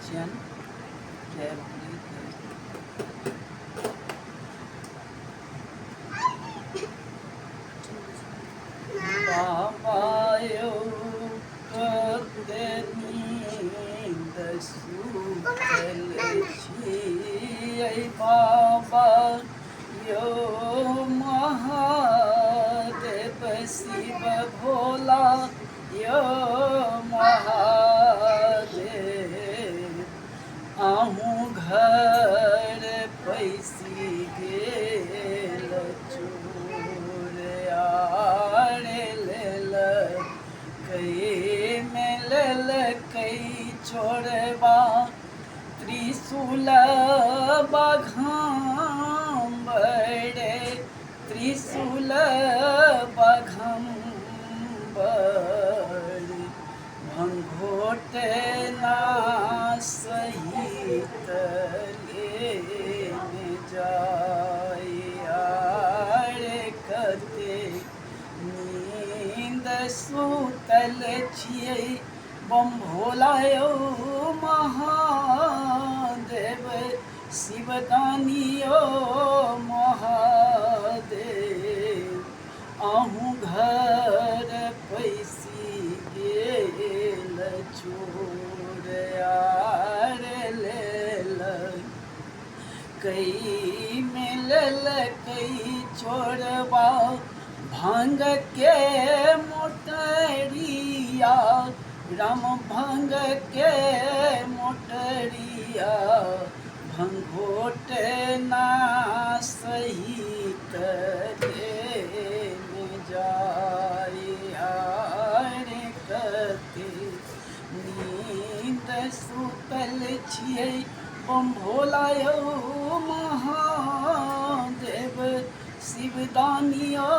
Christian. जय भोले बाबायो कते नींद सुतल छियै बाबा यो महादेव शिव भोला यो महादेव आहूँ घर पैसी गेल चोर आड़े लेल कई में लेल कई चोरबा त्रिशूल बघम्बरे त्रिशूल बघम्बर भंगोट ना सहित लेने जाए कते नींद सुतल छियै बम भोला यो महादेव शिवदानी यो महादेव आहूँ घर पैसी गेल चोर आर लेल कई में लेल कई चोरबा भांग के मोटरिया राम भांग के मोटरिया भंगोट ना सहित लेने जाए कते नींद सुतल छियै बम भोला यो महादेव शिवदानी यो